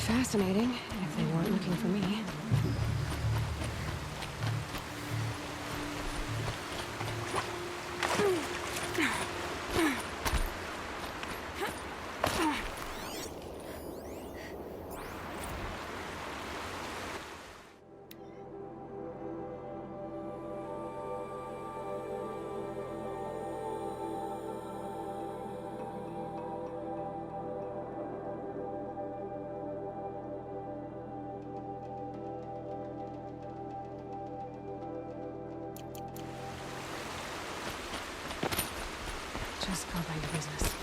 fascinating, if they weren't looking for me. Just go about your business.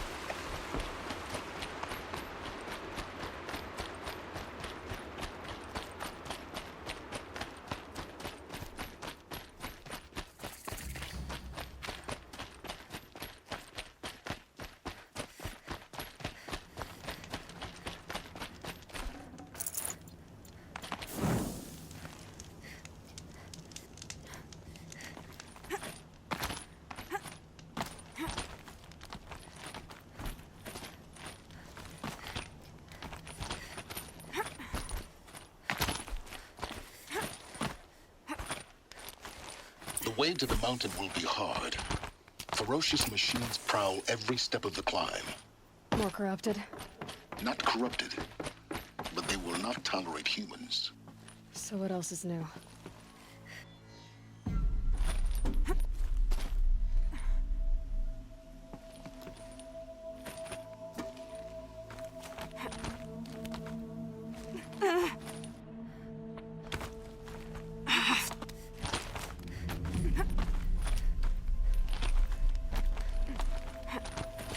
The way to the mountain will be hard. Ferocious machines prowl every step of the climb. More corrupted? Not corrupted, but they will not tolerate humans. So what else is new?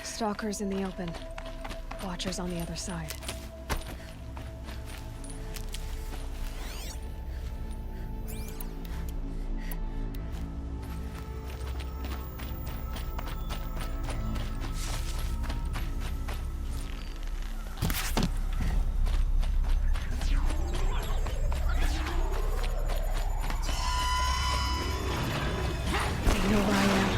Stalkers in the open. Watchers on the other side. They know where I am.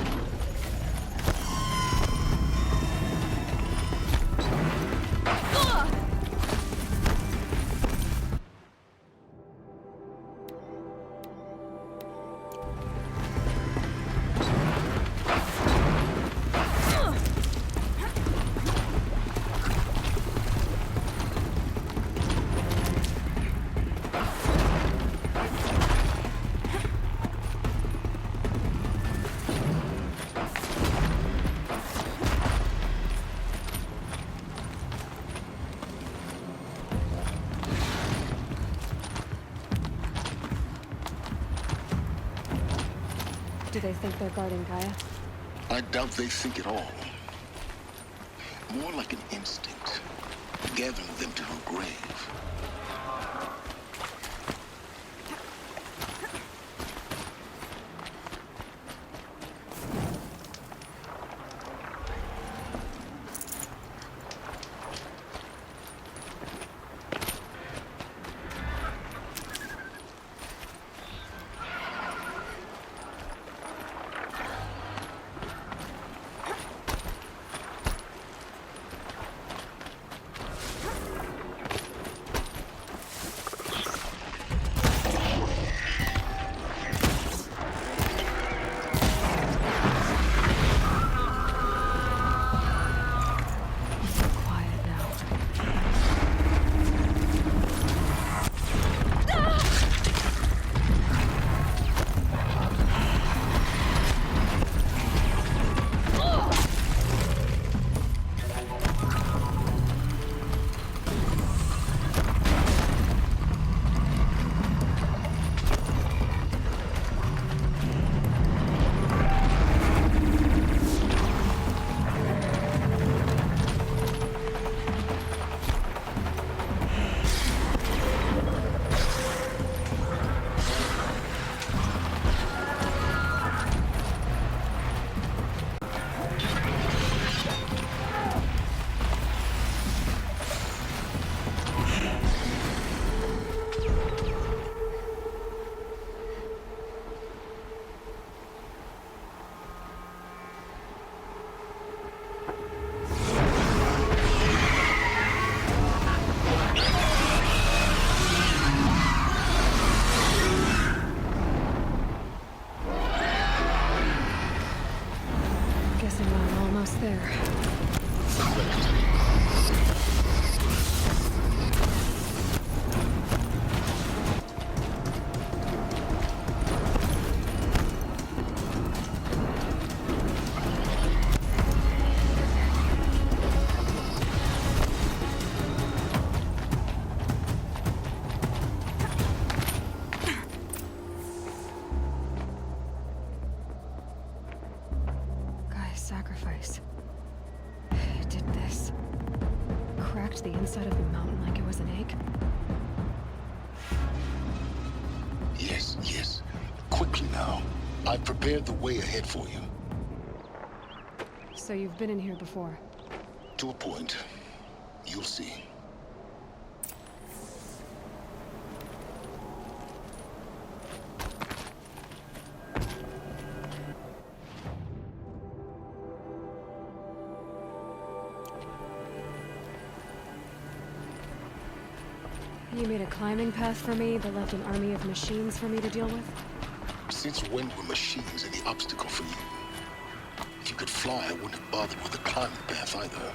Do they think they're guarding Gaia? I doubt they think at all. More like an instinct, gathering them to her grave. side of the mountain like it was an egg? Yes, yes. Quickly now. I've prepared the way ahead for you. So you've been in here before? To a point. You'll see. You made a climbing path for me, but left an army of machines for me to deal with? Since when were machines any obstacle for you? If you could fly, I wouldn't have bothered with a climbing path either.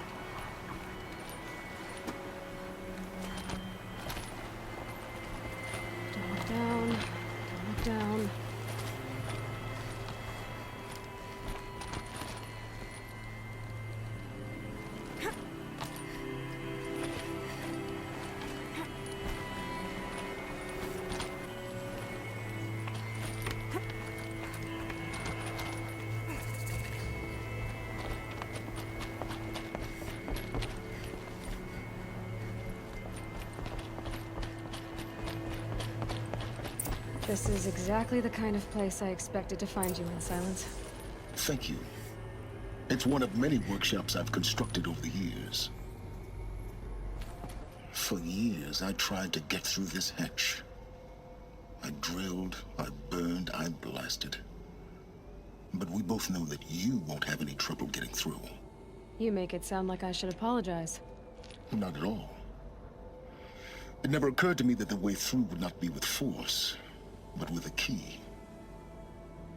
Don't look down. Don't look down. This is exactly the kind of place I expected to find you in, Silence. Thank you. It's one of many workshops I've constructed over the years. For years, I tried to get through this hatch. I drilled, I burned, I blasted. But we both know that you won't have any trouble getting through. You make it sound like I should apologize. Not at all. It never occurred to me that the way through would not be with force, but with a key.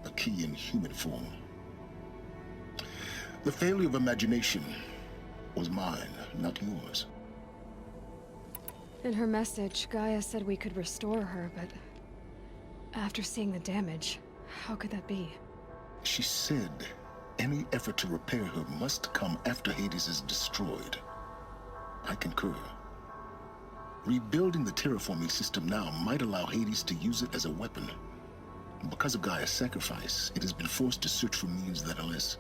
A key in human form. The failure of imagination was mine, not yours. In her message, Gaia said we could restore her, but after seeing the damage, how could that be? She said any effort to repair her must come after Hades is destroyed. I concur. Rebuilding the terraforming system now might allow Hades to use it as a weapon. Because of Gaia's sacrifice, it has been forced to search for means that are less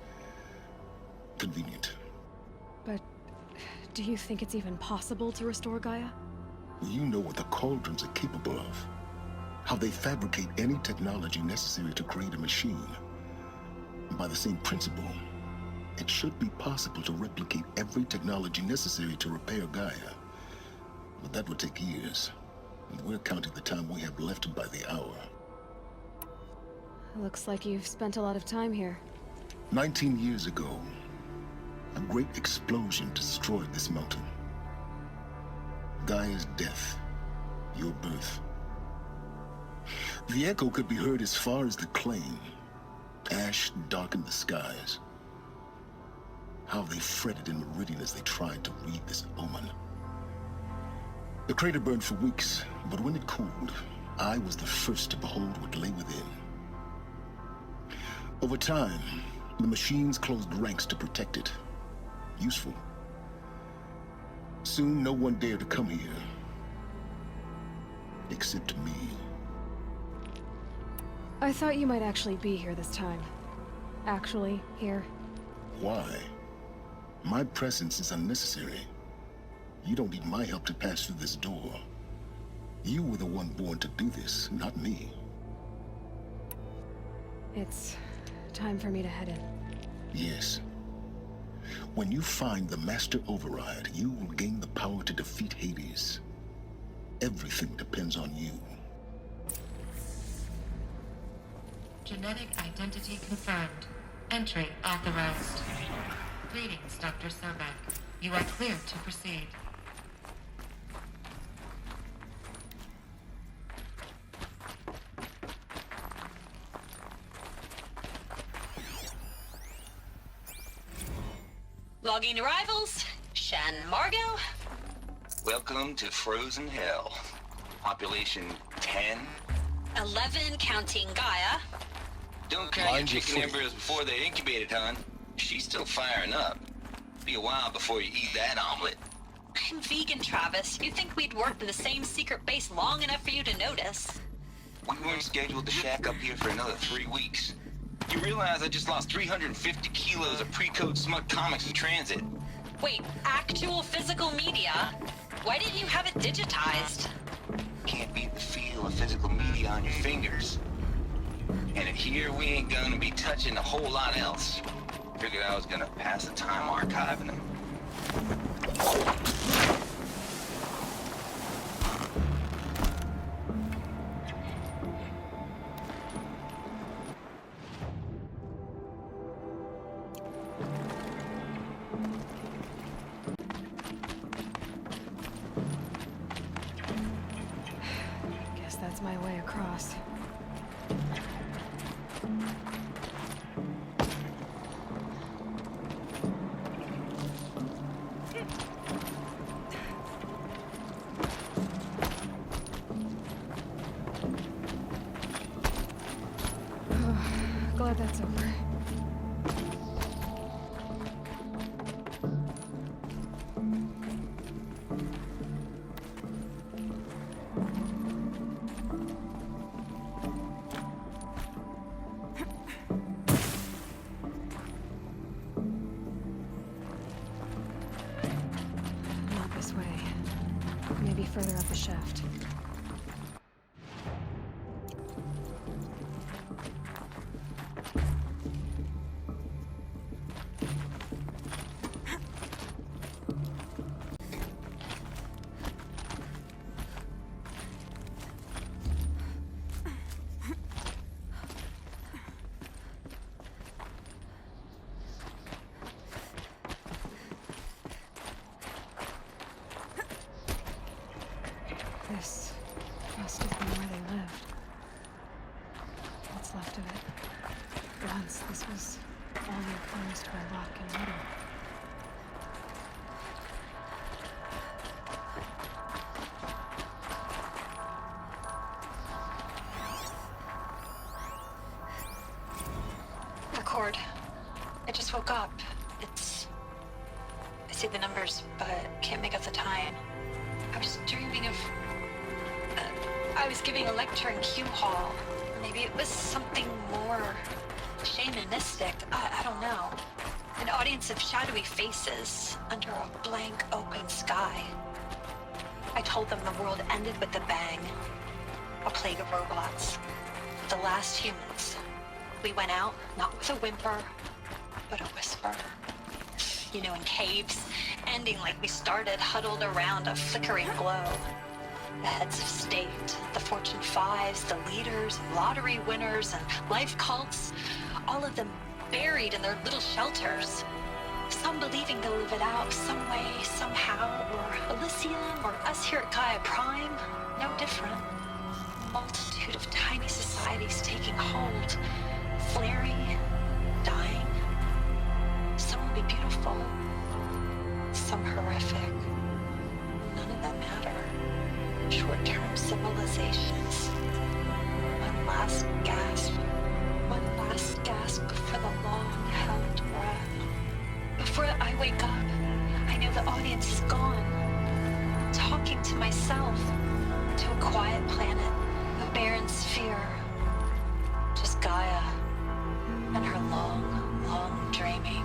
convenient. But do you think it's even possible to restore Gaia? You know what the cauldrons are capable of. How they fabricate any technology necessary to create a machine. By the same principle, it should be possible to replicate every technology necessary to repair Gaia. But that would take years. And we're counting the time we have left by the hour. Looks like you've spent a lot of time here. 19 years ago, a great explosion destroyed this mountain. Gaia's death, your birth. The echo could be heard as far as the claim. Ash darkened the skies. How they fretted in Meridian as they tried to read this omen. The crater burned for weeks, but when it cooled, I was the first to behold what lay within. Over time, the machines closed ranks to protect it. Useful. Soon, no one dared to come here. Except me. I thought you might actually be here this time. Actually, here. Why? My presence is unnecessary. You don't need my help to pass through this door. You were the one born to do this, not me. It's time for me to head in. Yes. When you find the Master Override, you will gain the power to defeat Hades. Everything depends on you. Genetic identity confirmed. Entry authorized. Greetings, Dr. Sobek. You are cleared to proceed. Logging arrivals. Shan Margot. Welcome to Frozen Hell. Population 10. 11 counting Gaia. Don't count your Mind your chicken footing. embryos before they're incubated, hon. She's still firing up. Be a while before you eat that omelet. I'm vegan, Travis. You'd think we'd worked in the same secret base long enough for you to notice. We weren't scheduled to shack up here for another 3 weeks. You realize I just lost 350 kilos of pre-code smut comics in transit? Wait, actual physical media? Why didn't you have it digitized? Can't beat the feel of physical media on your fingers. And here we ain't gonna be touching a whole lot else. Figured I was gonna pass the time archiving them. Guess that's my way across. Glad that's over. Not this way. Maybe further up the shaft. This must have been where they lived. What's left of it. Once this was all enclosed by rock and metal. Record. I just woke up. I see the numbers, but can't make out the time. I was dreaming of... I was giving a lecture in Q Hall. Maybe it was something more shamanistic. I don't know. An audience of shadowy faces under a blank open sky. I told them the world ended with a bang. A plague of robots. The last humans. We went out, not with a whimper, but a whisper. You know, in caves, ending like we started, huddled around a flickering glow. The heads of state, the Fortune 5s, the leaders, lottery winners, and life cults, all of them buried in their little shelters. Some believing they'll live it out some way, somehow, or Elysium, or us here at Gaia Prime, no different. Multitude of tiny societies taking hold, flaring, dying. Some will be beautiful, some horrific. None of them matter. Short-term civilizations. One last gasp for the long-held breath. Before I wake up, I know the audience is gone. Talking to myself, to a quiet planet, a barren sphere. Just Gaia and her long, long dreaming.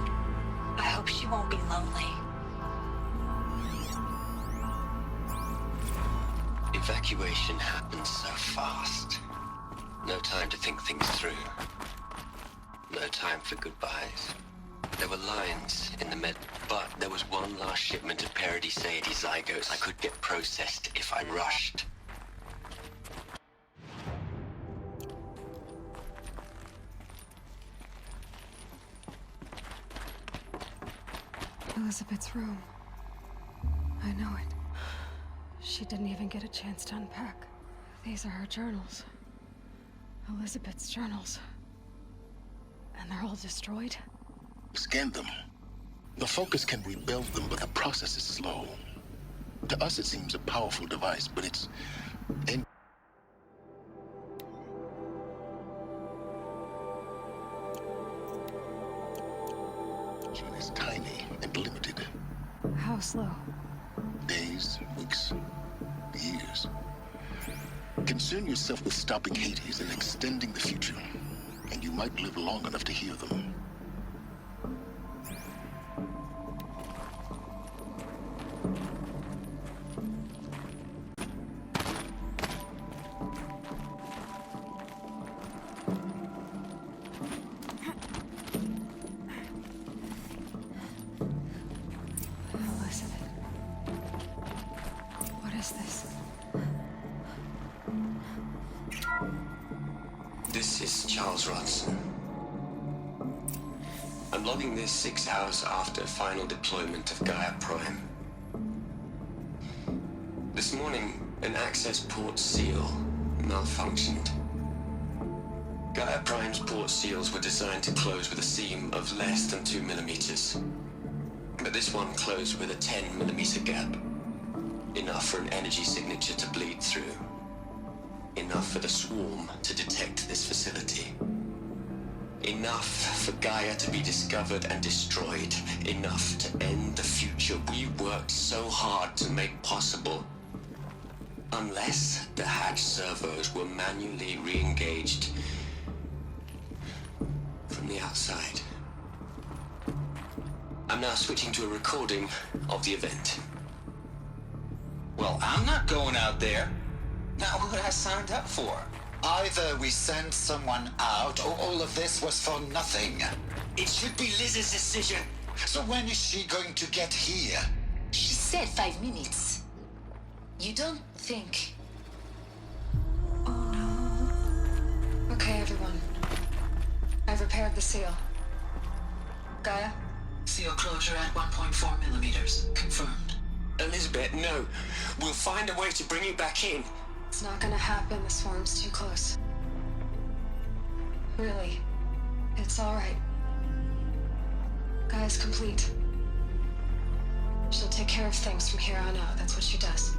I hope she won't be lonely. Evacuation happened so fast. No time to think things through. No time for goodbyes. There were lines in the med, but there was one last shipment of Paradiseidae zygotes I could get processed if I rushed. Elizabeth's room. I know it. She didn't even get a chance to unpack. These are her journals. Elizabeth's journals. And they're all destroyed? Scan them. The Focus can rebuild them, but the process is slow. To us, it seems a powerful device, but it's... It's tiny and limited. How slow? Days, weeks, years. Concern yourself with stopping Hades and extending the future, and you might live long enough to hear them. This is Charles Ronson. I'm logging this 6 hours after final deployment of Gaia Prime. This morning, an access port seal malfunctioned. Gaia Prime's port seals were designed to close with a seam of less than 2 millimeters. But this one closed with a 10 millimeter gap. Enough for an energy signature to bleed through. Enough for the swarm to detect this facility. Enough for Gaia to be discovered and destroyed. Enough to end the future we worked so hard to make possible. Unless the hatch servos were manually re-engaged from the outside. I'm now switching to a recording of the event. Well, I'm not going out there. Not what I signed up for. Either we send someone out, or all of this was for nothing. It should be Liz's decision. So when is she going to get here? She said 5 minutes. You don't think... Okay, everyone. I've repaired the seal. Gaia? Seal closure at 1.4 millimeters. Confirmed. Elizabeth, no. We'll find a way to bring you back in. It's not gonna happen. The swarm's too close. Really. It's alright. Gaia's complete. She'll take care of things from here on out. That's what she does.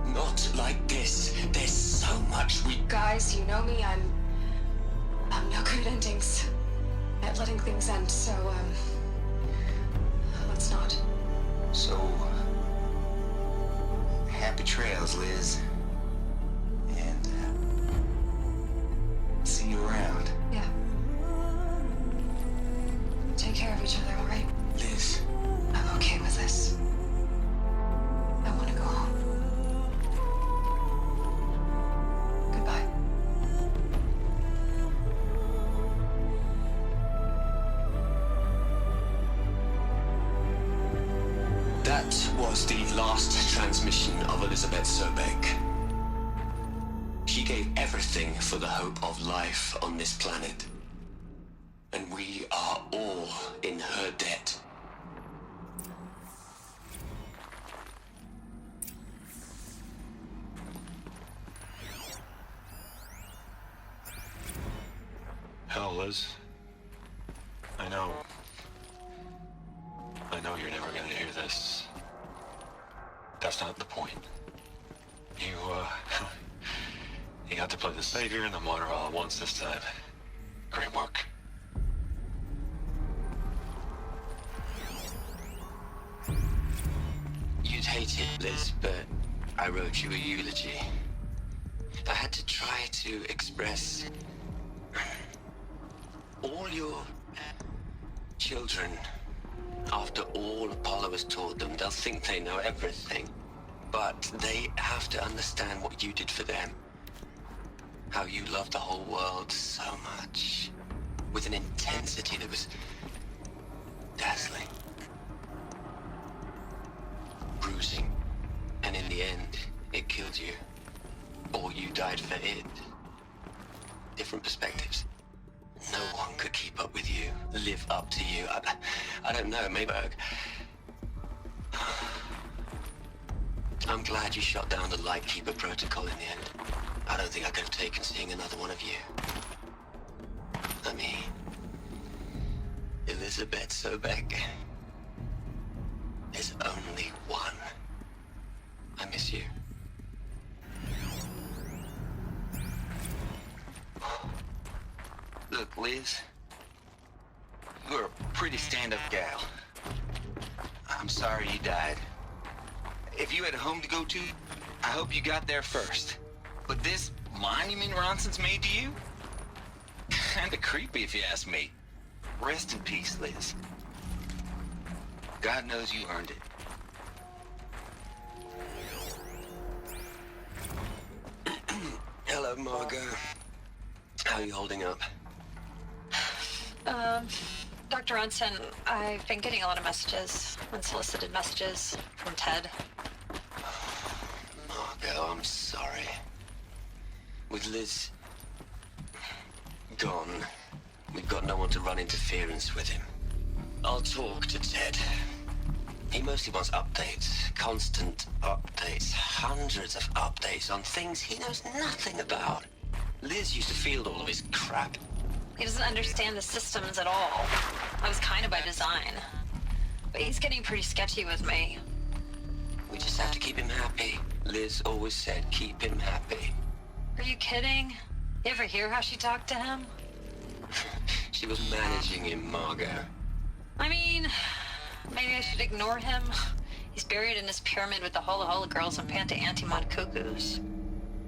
Not like this. There's so much we... Guys, you know me. I'm no good at endings. At letting things end, so, let's not. So, happy trails, Liz. And, see you around. Yeah. Take care of each other, alright? Liz. I'm okay with this. I want to go home. Goodbye. That was the last transmission of Elizabeth Sobek. She gave everything for the hope of life on this planet. And we are all in her debt. Hell, Liz. I know you're never gonna hear this. That's not the point. You got to play the savior and the martyr all at once this time. Great work. You'd hate it, Liz, but I wrote you a eulogy. I had to try to express all your children. After all Apollo has taught them, they'll think they know everything. But they have to understand what you did for them. How you loved the whole world so much. With an intensity that was dazzling. Bruising. And in the end, it killed you. Or you died for it. Different perspectives. No one could keep up with you, live up to you. I don't know, maybe I'm glad you shot down the Lightkeeper protocol in the end. I don't think I could have taken seeing another one of you. I mean, Elizabeth Sobek. There's only one. I miss you. Look, Liz, you're a pretty stand-up gal. I'm sorry you died. If you had a home to go to, I hope you got there first. But this monument Ronson's made to you? Kinda creepy if you ask me. Rest in peace, Liz. God knows you earned it. Hello, Margot. How are you holding up? Dr. Ronson, I've been getting a lot of messages, unsolicited messages from Ted. Margot, I'm sorry. With Liz gone, we've got no one to run interference with him. I'll talk to Ted. He mostly wants updates, constant updates, hundreds of updates on things he knows nothing about. Liz used to field all of his crap. He doesn't understand the systems at all. That was kind of by design. But he's getting pretty sketchy with me. We just have to keep him happy. Liz always said keep him happy. Are you kidding? You ever hear how she talked to him? She was managing him, Margot. I mean, maybe I should ignore him. He's buried in his pyramid with the Hola Hola girls and Panta Antimon cuckoos.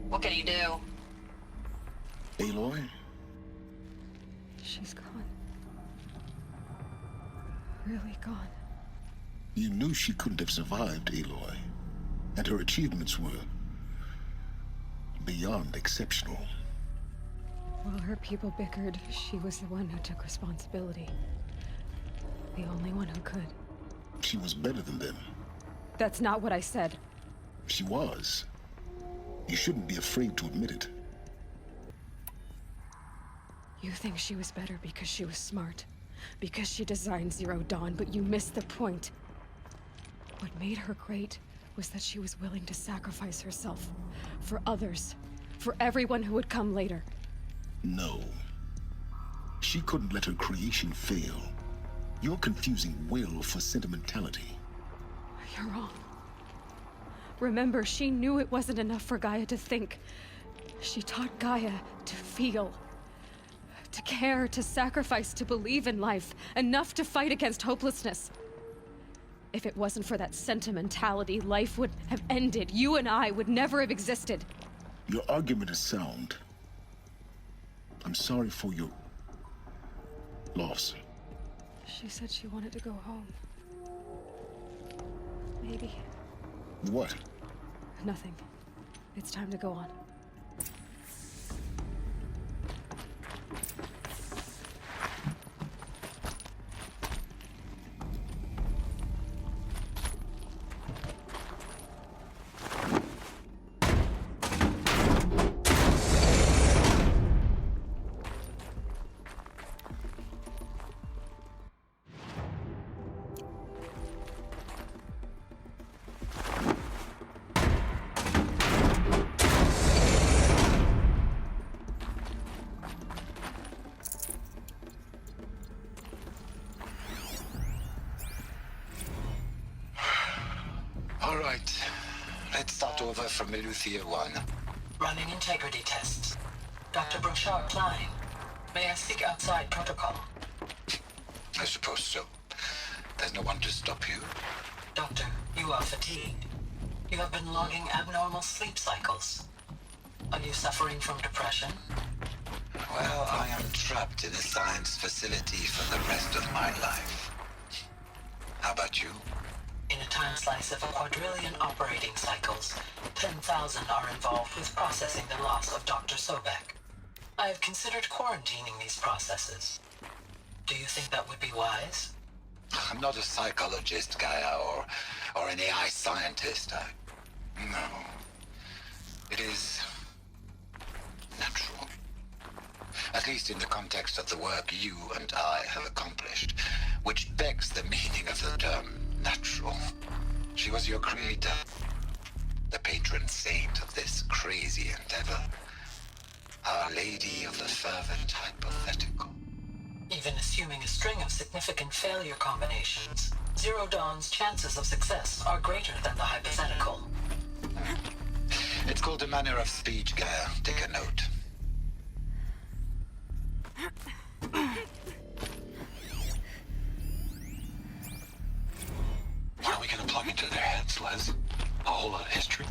What can he do? Aloy? She's gone. Really gone. You knew she couldn't have survived, Aloy. And her achievements were beyond exceptional. While her people bickered, she was the one who took responsibility. The only one who could. She was better than them. That's not what I said. She was. You shouldn't be afraid to admit it. You think she was better because she was smart, because she designed Zero Dawn, but you missed the point. What made her great was that she was willing to sacrifice herself for others, for everyone who would come later. No. She couldn't let her creation fail. You're confusing will for sentimentality. You're wrong. Remember, she knew it wasn't enough for Gaia to think. She taught Gaia to feel. To care, to sacrifice, to believe in life. Enough to fight against hopelessness. If it wasn't for that sentimentality, life would have ended. You and I would never have existed. Your argument is sound. I'm sorry for your loss. She said she wanted to go home. Maybe. What? Nothing. It's time to go on. All right. Let's start over from Eleuthia 1. Running integrity tests. Dr. Brochard Klein, may I speak outside protocol? I suppose so. There's no one to stop you. Doctor, you are fatigued. You have been logging abnormal sleep cycles. Are you suffering from depression? Well, I am trapped in a science facility for the rest of my life. How about you? In a time slice of a quadrillion operating cycles, 10,000 are involved with processing the loss of Dr. Sobek. I have considered quarantining these processes. Do you think that would be wise? I'm not a psychologist, Gaia, or an AI scientist. No. It is natural. At least in the context of the work you and I have accomplished, which begs the meaning of the term natural. She was your creator, the patron saint of this crazy endeavor, Our Lady of the Fervent Hypothetical. Even assuming a string of significant failure combinations, Zero Dawn's chances of success are greater than the hypothetical. It's called a manner of speech, Gaia. Take a note. What are we gonna plug into their heads, Les? A whole lot of history?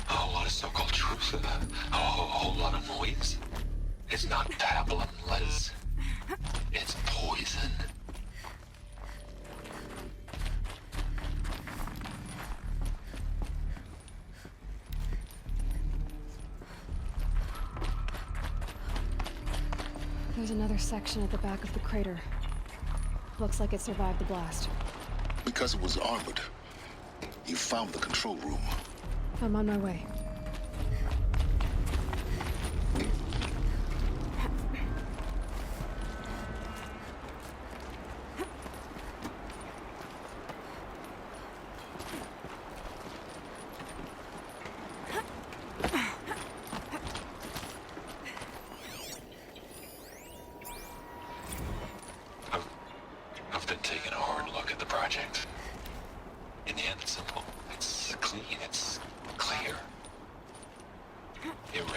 A whole lot of so-called truth? A whole lot of noise? It's not pablum, Les. It's poison. There's another section at the back of the crater. Looks like it survived the blast. Because it was armored. You found the control room. I'm on my way.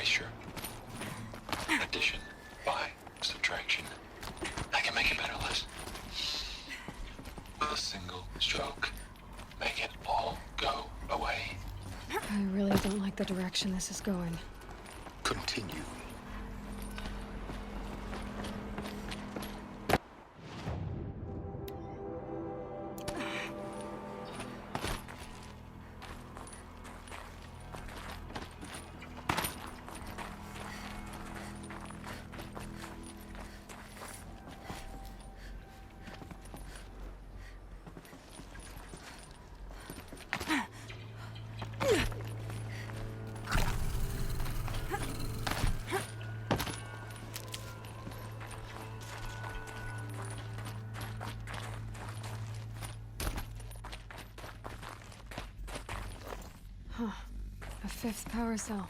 Sure. Addition, by subtraction. I can make it better, Liz. With a single stroke, make it all go away. I really don't like the direction this is going. Continue. Huh. A fifth power cell.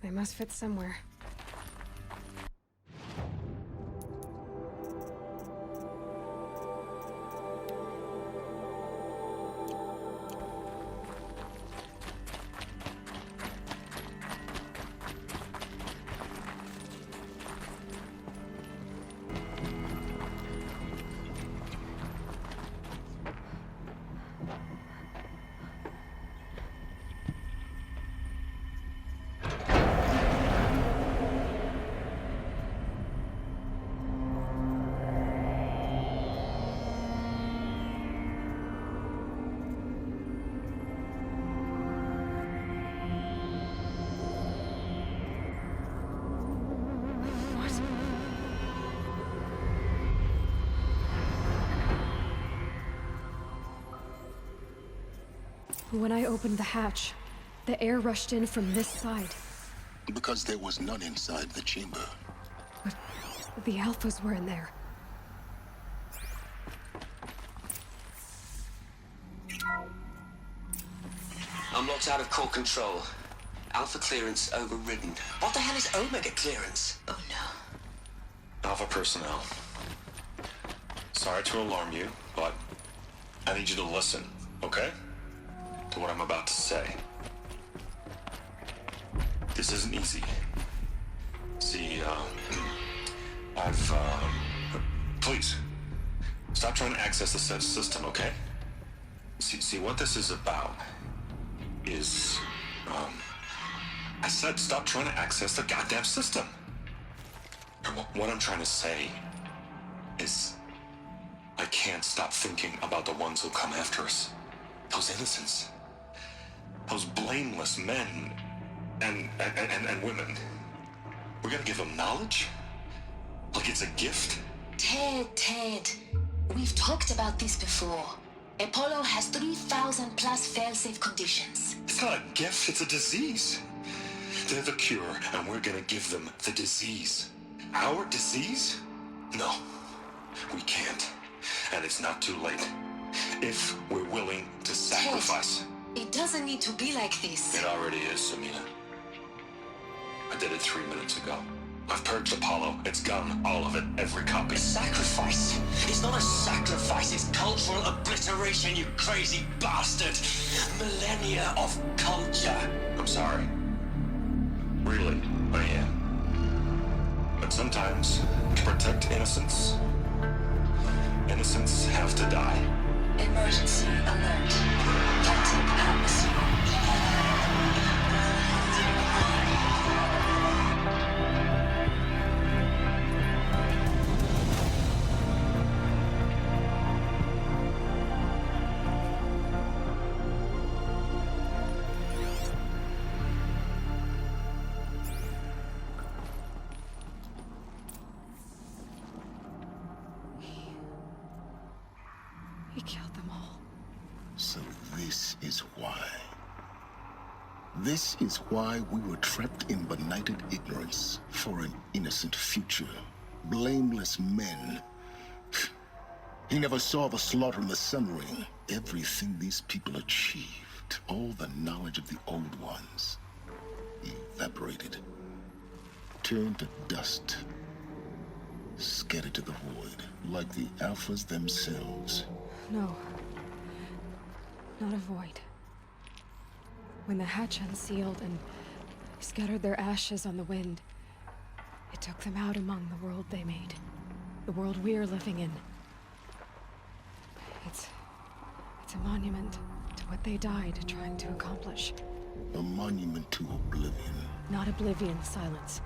They must fit somewhere. When I opened the hatch, the air rushed in from this side. Because there was none inside the chamber. But the Alphas were in there. I'm locked out of core control. Alpha clearance overridden. What the hell is Omega clearance? Oh no. Alpha personnel. Sorry to alarm you, but I need you to listen, okay? To what I'm about to say. This isn't easy. See, please, stop trying to access the system, okay? See, what this is about is, I said stop trying to access the goddamn system. What I'm trying to say is, I can't stop thinking about the ones who come after us. Those innocents. Those blameless men and women. We're gonna give them knowledge? Like it's a gift? Ted. We've talked about this before. Apollo has 3,000 plus fail-safe conditions. It's not a gift, it's a disease. They're the cure, and we're gonna give them the disease. Our disease? No, we can't. And it's not too late. If we're willing to sacrifice. Ted, it doesn't need to be like this. It already is, Samina. I did it 3 minutes ago. I've purged Apollo. It's gone. All of it. Every copy. Sacrifice? It's not a sacrifice, it's cultural obliteration, you crazy bastard! Millennia of culture! I'm sorry. Really, I am. But sometimes, to protect innocence, innocents have to die. Emergency alert. Captain atmosphere. He killed them all. So this is why. This is why we were trapped in benighted ignorance for an innocent future. Blameless men. He never saw the slaughter in the Sun Ring. Everything these people achieved, all the knowledge of the old ones, evaporated. Turned to dust. Scattered to the void, like the Alphas themselves. No. Not a void. When the hatch unsealed and scattered their ashes on the wind. It took them out among the world they made. The world we're living in. It's a monument to what they died trying to accomplish. A monument to oblivion. Not oblivion, Silence.